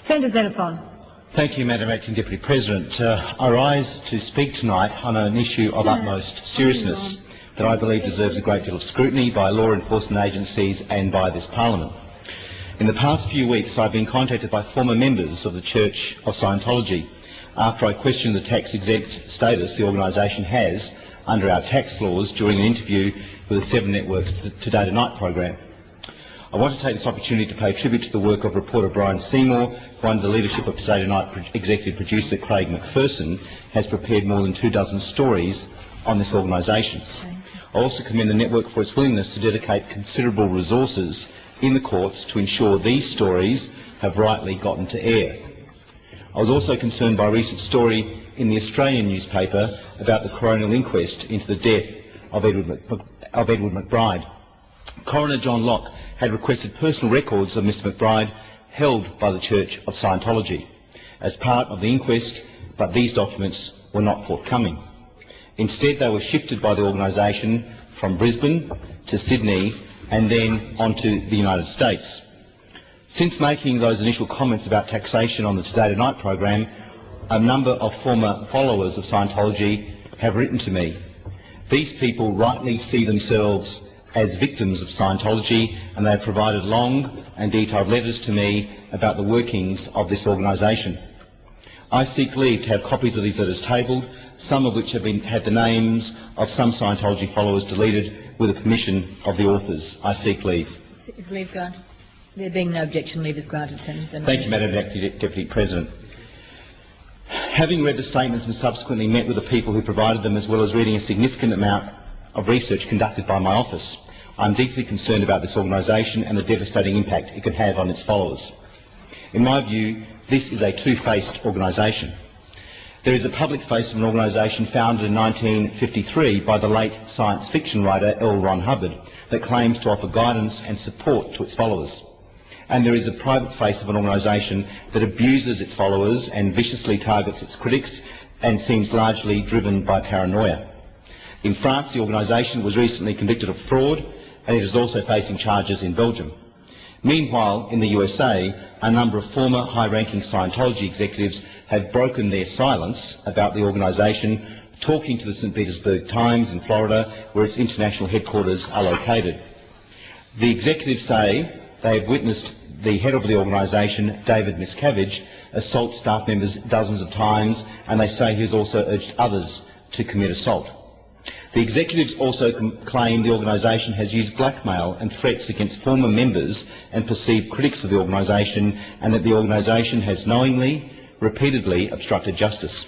Senator Xenophon. Thank you, Madam Acting Deputy President. I rise to speak tonight on an issue of utmost seriousness that I believe deserves a great deal of scrutiny by law enforcement agencies and by this Parliament. In the past few weeks, I've been contacted by former members of the Church of Scientology after I questioned the tax-exempt status the organisation has under our tax laws during an interview with the 7 Network's Today Tonight programme. I want to take this opportunity to pay tribute to the work of reporter Brian Seymour, who under the leadership of Today Tonight executive producer Craig McPherson has prepared more than 24 stories on this organisation. I also commend the network for its willingness to dedicate considerable resources in the courts to ensure these stories have rightly gotten to air. I was also concerned by a recent story in the Australian newspaper about the coronial inquest into the death of Edward McBride. Coroner John Locke had requested personal records of Mr McBride held by the Church of Scientology as part of the inquest, but these documents were not forthcoming. Instead, they were shifted by the organisation from Brisbane to Sydney and then on to the United States. Since making those initial comments about taxation on the Today Tonight program, a number of former followers of Scientology have written to me. These people rightly see themselves as victims of Scientology, and they have provided long and detailed letters to me about the workings of this organisation. I seek leave to have copies of these letters tabled, some of which have had the names of some Scientology followers deleted with the permission of the authors. I seek leave. Is leave granted? There being no objection, leave is granted, Senator. Thank you, Madam Deputy President. Having read the statements and subsequently met with the people who provided them, as well as reading a significant amount of research conducted by my office, I am deeply concerned about this organisation and the devastating impact it can have on its followers. In my view, this is a two-faced organisation. There is a public face of an organisation founded in 1953 by the late science fiction writer L. Ron Hubbard that claims to offer guidance and support to its followers. And there is a private face of an organisation that abuses its followers and viciously targets its critics and seems largely driven by paranoia. In France, the organisation was recently convicted of fraud, and it is also facing charges in Belgium. Meanwhile, in the USA, a number of former high-ranking Scientology executives have broken their silence about the organisation, talking to the St. Petersburg Times in Florida, where its international headquarters are located. The executives say they have witnessed the head of the organisation, David Miscavige, assault staff members dozens of times, and they say he has also urged others to commit assault. The executives also claim the organisation has used blackmail and threats against former members and perceived critics of the organisation, and that the organisation has knowingly, repeatedly obstructed justice.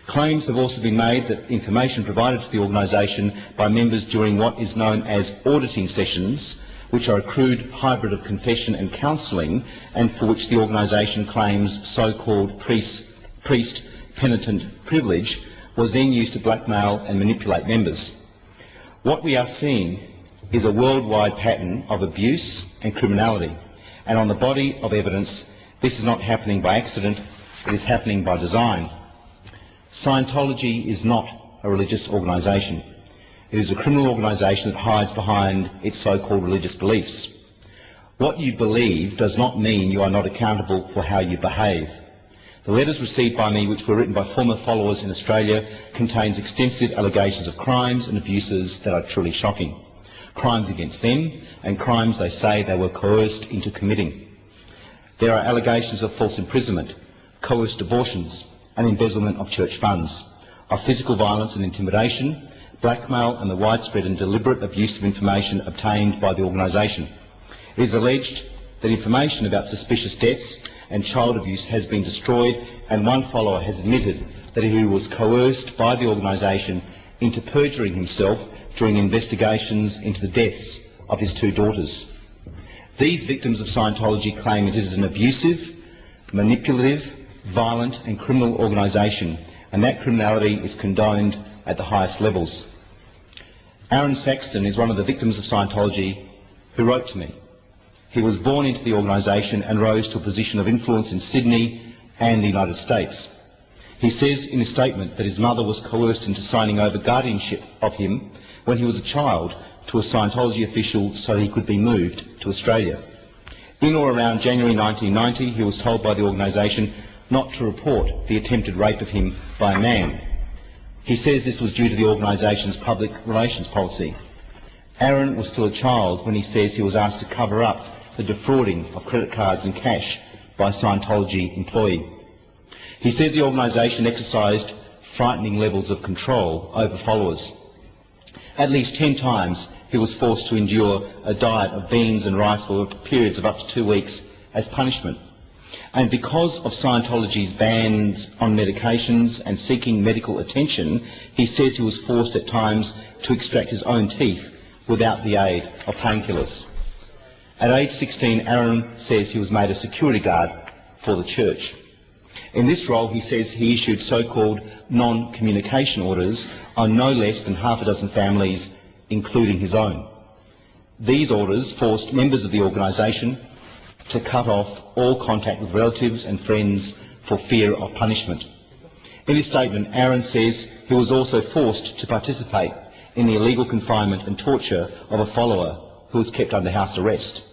Claims have also been made that information provided to the organisation by members during what is known as auditing sessions, which are a crude hybrid of confession and counselling, and for which the organisation claims so-called priest penitent privilege, was then used to blackmail and manipulate members. What we are seeing is a worldwide pattern of abuse and criminality, and on the body of evidence, this is not happening by accident, it is happening by design. Scientology is not a religious organisation. It is a criminal organisation that hides behind its so-called religious beliefs. What you believe does not mean you are not accountable for how you behave. The letters received by me, which were written by former followers in Australia, contains extensive allegations of crimes and abuses that are truly shocking. Crimes against them and crimes they say they were coerced into committing. There are allegations of false imprisonment, coerced abortions and embezzlement of church funds, of physical violence and intimidation, blackmail and the widespread and deliberate abuse of information obtained by the organisation. It is alleged that information about suspicious deaths and child abuse has been destroyed, and one follower has admitted that he was coerced by the organisation into perjuring himself during investigations into the deaths of his 2 daughters. These victims of Scientology claim it is an abusive, manipulative, violent and criminal organisation, and that criminality is condoned at the highest levels. Aaron Saxton is one of the victims of Scientology who wrote to me. He was born into the organisation and rose to a position of influence in Sydney and the United States. He says in his statement that his mother was coerced into signing over guardianship of him when he was a child to a Scientology official so he could be moved to Australia. In or around January 1990, he was told by the organisation not to report the attempted rape of him by a man. He says this was due to the organisation's public relations policy. Aaron was still a child when he says he was asked to cover up the defrauding of credit cards and cash by a Scientology employee. He says the organisation exercised frightening levels of control over followers. At least 10 times he was forced to endure a diet of beans and rice for periods of up to 2 weeks as punishment. And because of Scientology's bans on medications and seeking medical attention, he says he was forced at times to extract his own teeth without the aid of painkillers. At age 16, Aaron says he was made a security guard for the church. In this role, he says he issued so-called non-communication orders on no less than half a dozen families, including his own. These orders forced members of the organisation to cut off all contact with relatives and friends for fear of punishment. In his statement, Aaron says he was also forced to participate in the illegal confinement and torture of a follower who was kept under house arrest.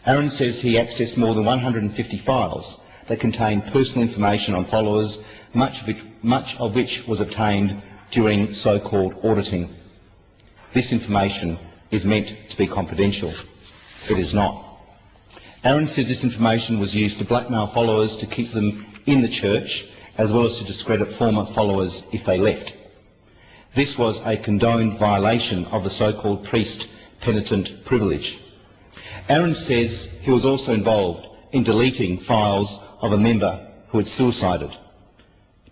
Aaron says he accessed more than 150 files that contained personal information on followers, much of which was obtained during so-called auditing. This information is meant to be confidential. It is not. Aaron says this information was used to blackmail followers to keep them in the church, as well as to discredit former followers if they left. This was a condoned violation of the so-called priest-penitent privilege. Aaron says he was also involved in deleting files of a member who had suicided.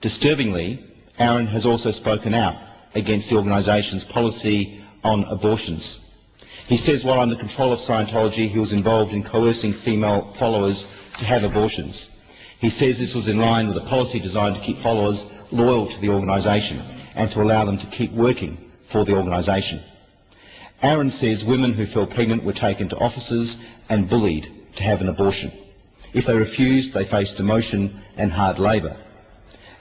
Disturbingly, Aaron has also spoken out against the organisation's policy on abortions. He says while under control of Scientology, he was involved in coercing female followers to have abortions. He says this was in line with a policy designed to keep followers loyal to the organisation and to allow them to keep working for the organisation. Aaron says women who fell pregnant were taken to offices and bullied to have an abortion. If they refused, they faced demotion and hard labour.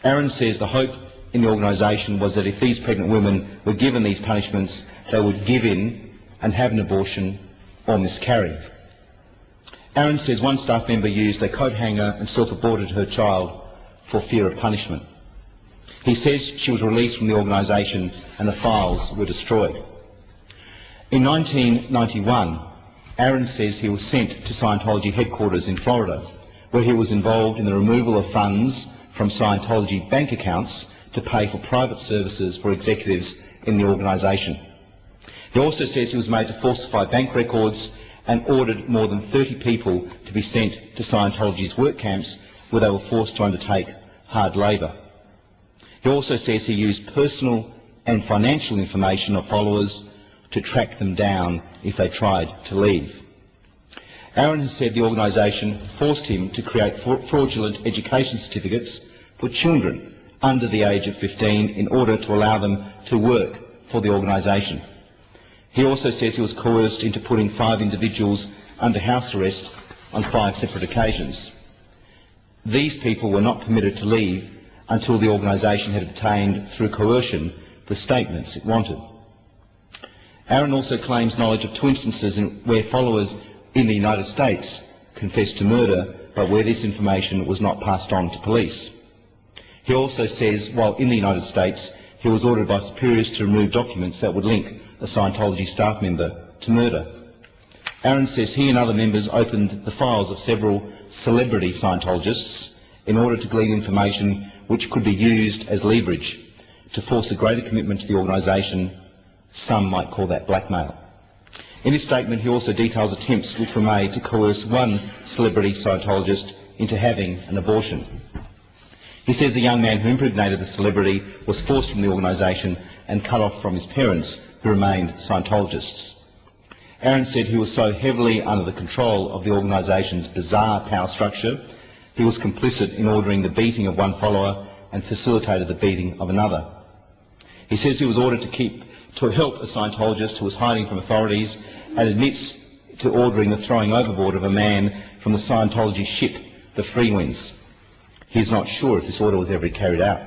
Aaron says the hope in the organisation was that if these pregnant women were given these punishments, they would give in and have an abortion or miscarry. Aaron says one staff member used a coat hanger and self-aborted her child for fear of punishment. He says she was released from the organisation and the files were destroyed. In 1991, Aaron says he was sent to Scientology headquarters in Florida, where he was involved in the removal of funds from Scientology bank accounts to pay for private services for executives in the organisation. He also says he was made to falsify bank records and ordered more than 30 people to be sent to Scientology's work camps where they were forced to undertake hard labour. He also says he used personal and financial information of followers to track them down if they tried to leave. Aaron has said the organisation forced him to create fraudulent education certificates for children under the age of 15 in order to allow them to work for the organisation. He also says he was coerced into putting 5 individuals under house arrest on 5 separate occasions. These people were not permitted to leave until the organisation had obtained, through coercion, the statements it wanted. Aaron also claims knowledge of 2 instances where followers in the United States confessed to murder, but where this information was not passed on to police. He also says while in the United States, he was ordered by superiors to remove documents that would link a Scientology staff member to murder. Aaron says he and other members opened the files of several celebrity Scientologists in order to glean information which could be used as leverage to force a greater commitment to the organisation. Some might call that blackmail. In his statement, he also details attempts which were made to coerce one celebrity Scientologist into having an abortion. He says the young man who impregnated the celebrity was forced from the organisation and cut off from his parents, who remained Scientologists. Aaron said he was so heavily under the control of the organisation's bizarre power structure, he was complicit in ordering the beating of one follower and facilitated the beating of another. He says he was ordered to help a Scientologist who was hiding from authorities and admits to ordering the throwing overboard of a man from the Scientology ship, the Freewinds. He is not sure if this order was ever carried out.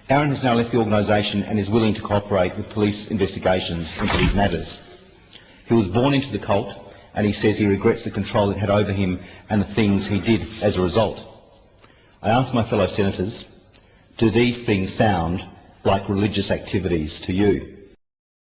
Aaron has now left the organisation and is willing to cooperate with police investigations into these matters. He was born into the cult and he says he regrets the control it had over him and the things he did as a result. I ask my fellow senators, do these things sound like religious activities to you?